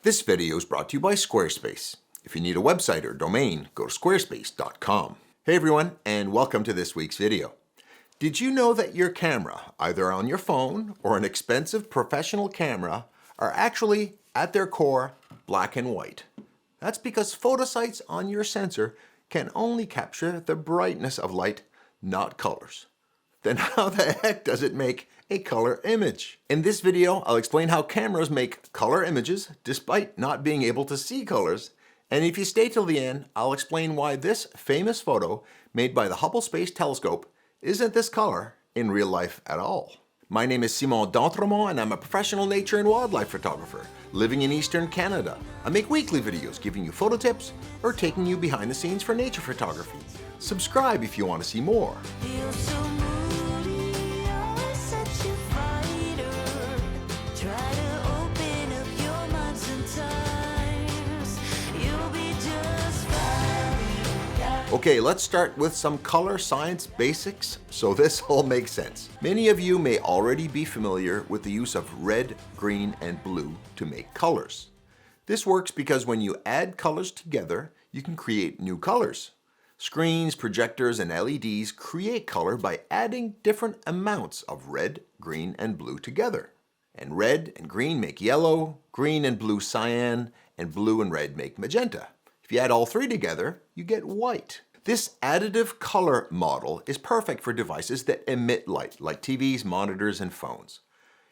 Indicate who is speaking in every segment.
Speaker 1: This video is brought to you by Squarespace. If you need a website or domain, go to squarespace.com. Hey everyone, and welcome to this week's video. Did you know that your camera, either on your phone or an expensive professional camera, are actually, at their core, black and white? That's because photosites on your sensor can only capture the brightness of light, not colors. Then how the heck does it make a color image? In this video, I'll explain how cameras make color images despite not being able to see colors. And if you stay till the end, I'll explain why this famous photo made by the Hubble Space Telescope isn't this color in real life at all. My name is Simon D'Entremont and I'm a professional nature and wildlife photographer living in Eastern Canada. I make weekly videos giving you photo tips or taking you behind the scenes for nature photography. Subscribe if you want to see more. Okay, let's start with some color science basics so this all makes sense. Many of you may already be familiar with the use of red, green, and blue to make colors. This works because when you add colors together, you can create new colors. Screens, projectors, and LEDs create color by adding different amounts of red, green, and blue together. And red and green make yellow, green and blue cyan, and blue and red make magenta. If you add all three together, you get white. This additive color model is perfect for devices that emit light, like TVs, monitors, and phones.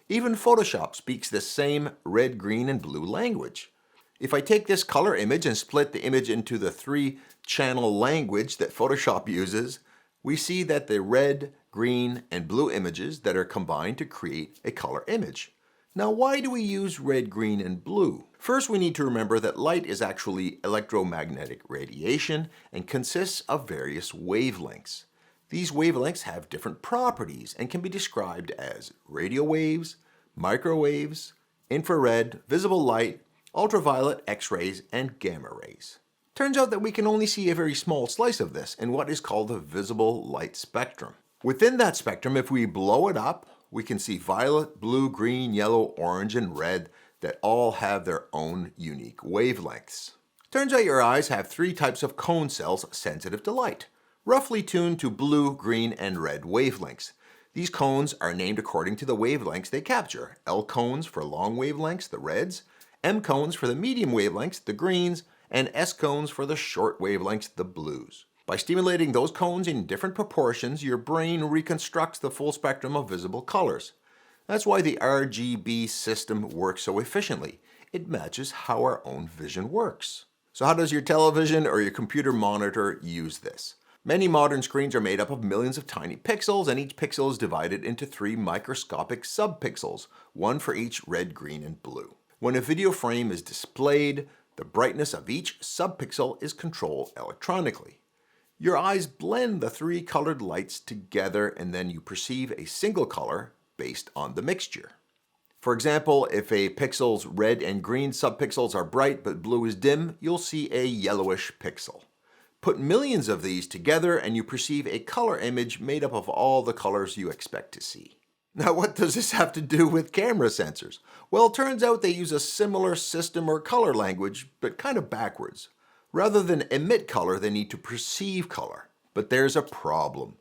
Speaker 1: Even Photoshop speaks the same red, green, and blue language. If I take this color image and split the image into the three-channel language that Photoshop uses, we see that the red, green, and blue images that are combined to create a color image. Now, why do we use red, green, and blue? First, we need to remember that light is actually electromagnetic radiation and consists of various wavelengths. These wavelengths have different properties and can be described as radio waves, microwaves, infrared, visible light, ultraviolet, X-rays, and gamma rays. Turns out that we can only see a very small slice of this in what is called the visible light spectrum. Within that spectrum, if we blow it up, we can see violet, blue, green, yellow, orange, and red that all have their own unique wavelengths. Turns out your eyes have three types of cone cells sensitive to light, roughly tuned to blue, green, and red wavelengths. These cones are named according to the wavelengths they capture. L cones for long wavelengths, the reds, M cones for the medium wavelengths, the greens, and S cones for the short wavelengths, the blues. By stimulating those cones in different proportions, your brain reconstructs the full spectrum of visible colors. That's why the RGB system works so efficiently. It matches how our own vision works. So how does your television or your computer monitor use this? Many modern screens are made up of millions of tiny pixels, and each pixel is divided into three microscopic subpixels, one for each red, green, and blue. When a video frame is displayed, the brightness of each subpixel is controlled electronically. Your eyes blend the three colored lights together and then you perceive a single color based on the mixture. For example, if a pixel's red and green subpixels are bright but blue is dim, you'll see a yellowish pixel. Put millions of these together and you perceive a color image made up of all the colors you expect to see. Now, what does this have to do with camera sensors? Well, it turns out they use a similar system or color language, but kind of backwards. Rather than emit color, they need to perceive color. But there's a problem.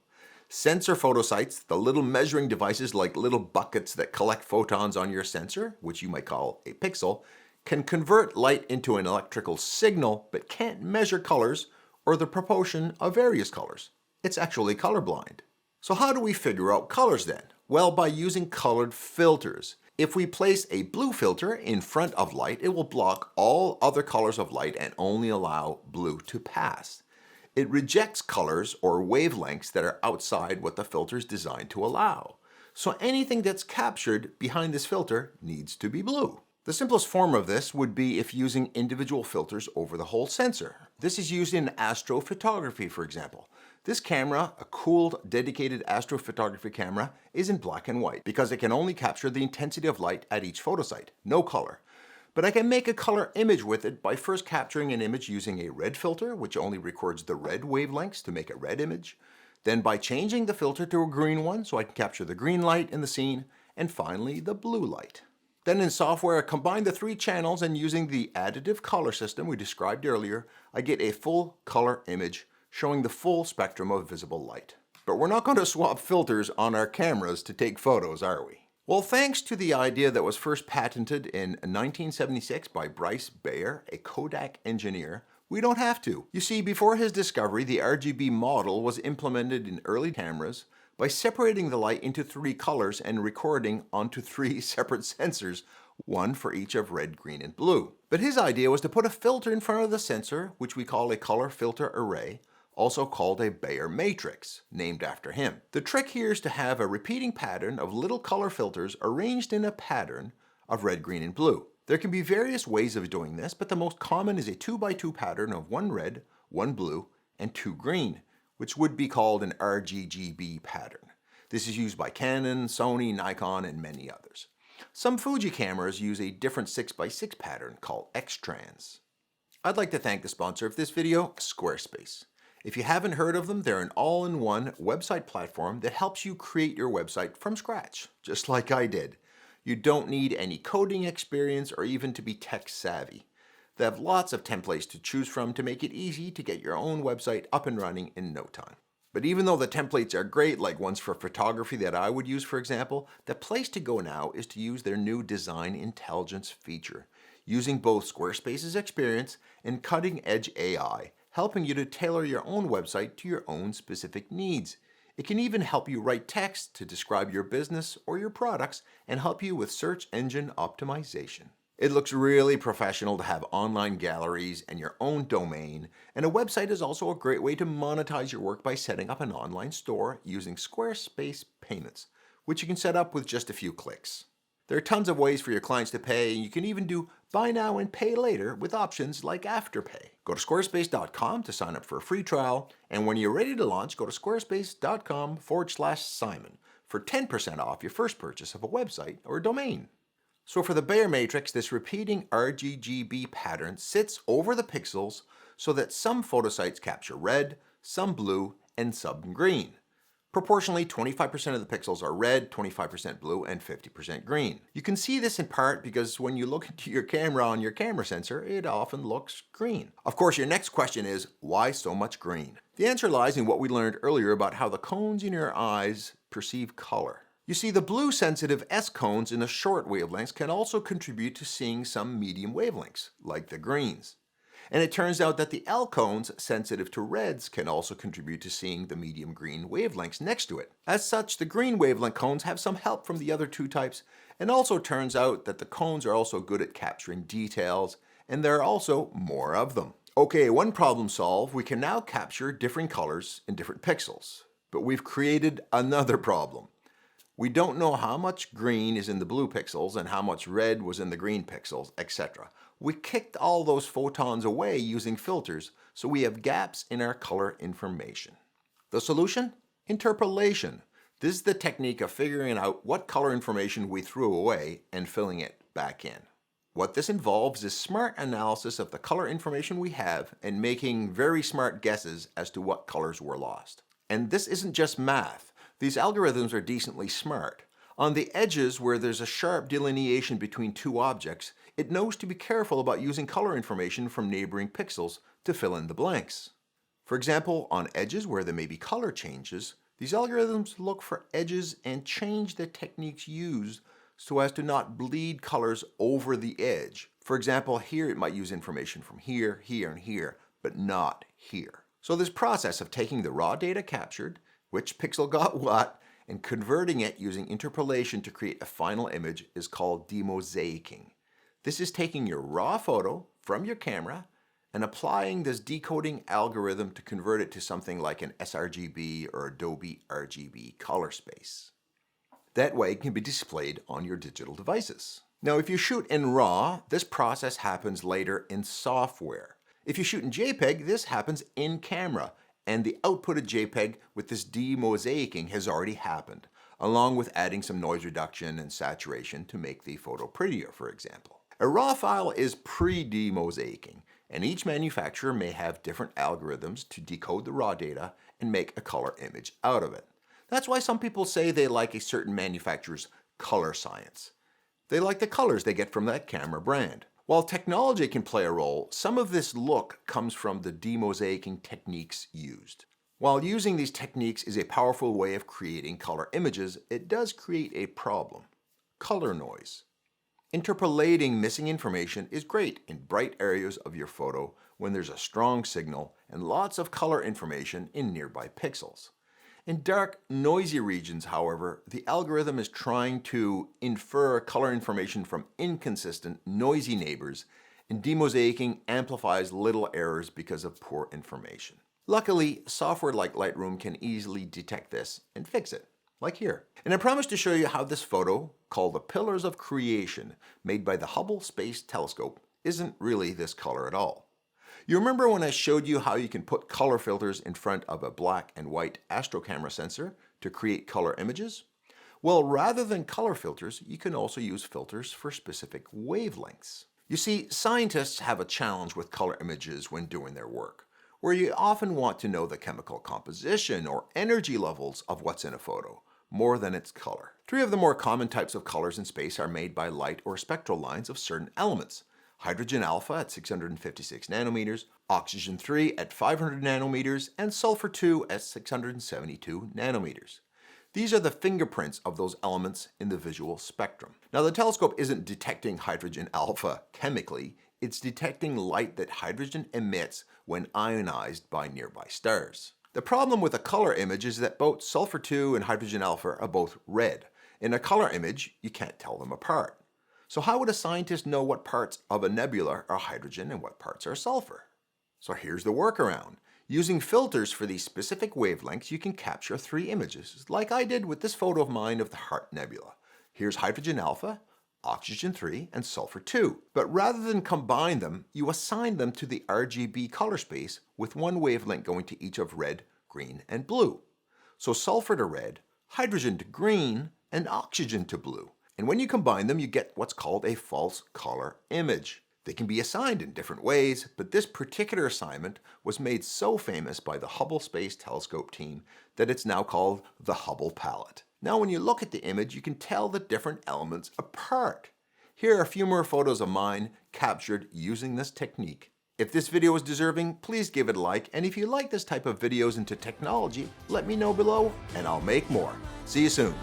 Speaker 1: Sensor photosites, the little measuring devices like little buckets that collect photons on your sensor, which you might call a pixel, can convert light into an electrical signal but can't measure colors or the proportion of various colors. It's actually colorblind. So how do we figure out colors then? Well, by using colored filters. If we place a blue filter in front of light, it will block all other colors of light and only allow blue to pass. It rejects colors or wavelengths that are outside what the filter is designed to allow. So anything that's captured behind this filter needs to be blue. The simplest form of this would be if using individual filters over the whole sensor. This is used in astrophotography, for example. This camera, a cooled, dedicated astrophotography camera, is in black and white because it can only capture the intensity of light at each photosite, no color. But I can make a color image with it by first capturing an image using a red filter, which only records the red wavelengths to make a red image. Then by changing the filter to a green one so I can capture the green light in the scene, and finally the blue light. Then in software, I combine the three channels, and using the additive color system we described earlier, I get a full color image showing the full spectrum of visible light. But we're not going to swap filters on our cameras to take photos, are we? Well, thanks to the idea that was first patented in 1976 by Bryce Bayer, a Kodak engineer, we don't have to. You see, before his discovery, the RGB model was implemented in early cameras by separating the light into three colors and recording onto three separate sensors, one for each of red, green, and blue. But his idea was to put a filter in front of the sensor, which we call a color filter array, also called a Bayer matrix, named after him. The trick here is to have a repeating pattern of little color filters arranged in a pattern of red, green, and blue. There can be various ways of doing this, but the most common is a 2x2 pattern of one red, one blue, and two green, which would be called an RGGB pattern. This is used by Canon, Sony, Nikon, and many others. Some Fuji cameras use a different 6x6 pattern called X-Trans. I'd like to thank the sponsor of this video, Squarespace. If you haven't heard of them, they're an all-in-one website platform that helps you create your website from scratch, just like I did. You don't need any coding experience or even to be tech savvy. They have lots of templates to choose from to make it easy to get your own website up and running in no time. But even though the templates are great, like ones for photography that I would use, for example, the place to go now is to use their new Design Intelligence feature, using both Squarespace's experience and cutting-edge AI, helping you to tailor your own website to your own specific needs. It can even help you write text to describe your business or your products and help you with search engine optimization. It looks really professional to have online galleries and your own domain, and a website is also a great way to monetize your work by setting up an online store using Squarespace payments, which you can set up with just a few clicks. There are tons of ways for your clients to pay, and you can even do buy now and pay later with options like Afterpay. Go to squarespace.com to sign up for a free trial, and when you're ready to launch, go to squarespace.com/Simon for 10% off your first purchase of a website or a domain. So for the Bayer matrix, this repeating RGGB pattern sits over the pixels so that some photo sites capture red, some blue, and some green. Proportionally, 25% of the pixels are red, 25% blue, and 50% green. You can see this in part because when you look into your camera on your camera sensor, it often looks green. Of course, your next question is, why so much green? The answer lies in what we learned earlier about how the cones in your eyes perceive color. You see, the blue-sensitive S cones in the short wavelengths can also contribute to seeing some medium wavelengths, like the greens. And it turns out that the L cones, sensitive to reds, can also contribute to seeing the medium green wavelengths next to it. As such, the green wavelength cones have some help from the other two types, and also turns out that the cones are also good at capturing details, and there are also more of them. Okay, one problem solved, we can now capture different colors in different pixels. But we've created another problem. We don't know how much green is in the blue pixels and how much red was in the green pixels, etc. We kicked all those photons away using filters, so we have gaps in our color information. The solution? Interpolation. This is the technique of figuring out what color information we threw away and filling it back in. What this involves is smart analysis of the color information we have and making very smart guesses as to what colors were lost. And this isn't just math. These algorithms are decently smart. On the edges where there's a sharp delineation between two objects, it knows to be careful about using color information from neighboring pixels to fill in the blanks. For example, on edges where there may be color changes, these algorithms look for edges and change the techniques used so as to not bleed colors over the edge. For example, here it might use information from here, here, and here, but not here. So this process of taking the raw data captured, which pixel got what, and converting it using interpolation to create a final image is called demosaicing. This is taking your raw photo from your camera and applying this decoding algorithm to convert it to something like an sRGB or Adobe RGB color space. That way it can be displayed on your digital devices. Now, if you shoot in RAW, this process happens later in software. If you shoot in JPEG, this happens in camera, and the outputted JPEG with this demosaicing has already happened, along with adding some noise reduction and saturation to make the photo prettier, for example. A RAW file is pre-demosaicing, and each manufacturer may have different algorithms to decode the raw data and make a color image out of it. That's why some people say they like a certain manufacturer's color science. They like the colors they get from that camera brand. While technology can play a role, some of this look comes from the demosaicing techniques used. While using these techniques is a powerful way of creating color images, it does create a problem: color noise. Interpolating missing information is great in bright areas of your photo when there's a strong signal and lots of color information in nearby pixels. In dark, noisy regions, however, the algorithm is trying to infer color information from inconsistent, noisy neighbors, and demosaicing amplifies little errors because of poor information. Luckily, software like Lightroom can easily detect this and fix it, like here. And I promise to show you how this photo, called the Pillars of Creation, made by the Hubble Space Telescope, isn't really this color at all. You remember when I showed you how you can put color filters in front of a black and white astro camera sensor to create color images? Well, rather than color filters, you can also use filters for specific wavelengths. You see, scientists have a challenge with color images when doing their work, where you often want to know the chemical composition or energy levels of what's in a photo, more than its color. Three of the more common types of colors in space are made by light or spectral lines of certain elements: hydrogen alpha at 656 nanometers, oxygen 3 at 500 nanometers, and sulfur 2 at 672 nanometers. These are the fingerprints of those elements in the visual spectrum. Now, the telescope isn't detecting hydrogen alpha chemically, it's detecting light that hydrogen emits when ionized by nearby stars. The problem with a color image is that both sulfur 2 and hydrogen alpha are both red. In a color image, you can't tell them apart. So how would a scientist know what parts of a nebula are hydrogen and what parts are sulfur? So here's the workaround. Using filters for these specific wavelengths, you can capture three images, like I did with this photo of mine of the Heart Nebula. Here's hydrogen alpha, oxygen 3, and sulfur 2. But rather than combine them, you assign them to the RGB color space with one wavelength going to each of red, green, and blue. So sulfur to red, hydrogen to green, and oxygen to blue. And when you combine them, you get what's called a false color image. They can be assigned in different ways, but this particular assignment was made so famous by the Hubble Space Telescope team that it's now called the Hubble palette. Now when you look at the image, you can tell the different elements apart. Here are a few more photos of mine captured using this technique. If this video is deserving, please give it a like, and if you like this type of videos into technology, let me know below and I'll make more. See you soon.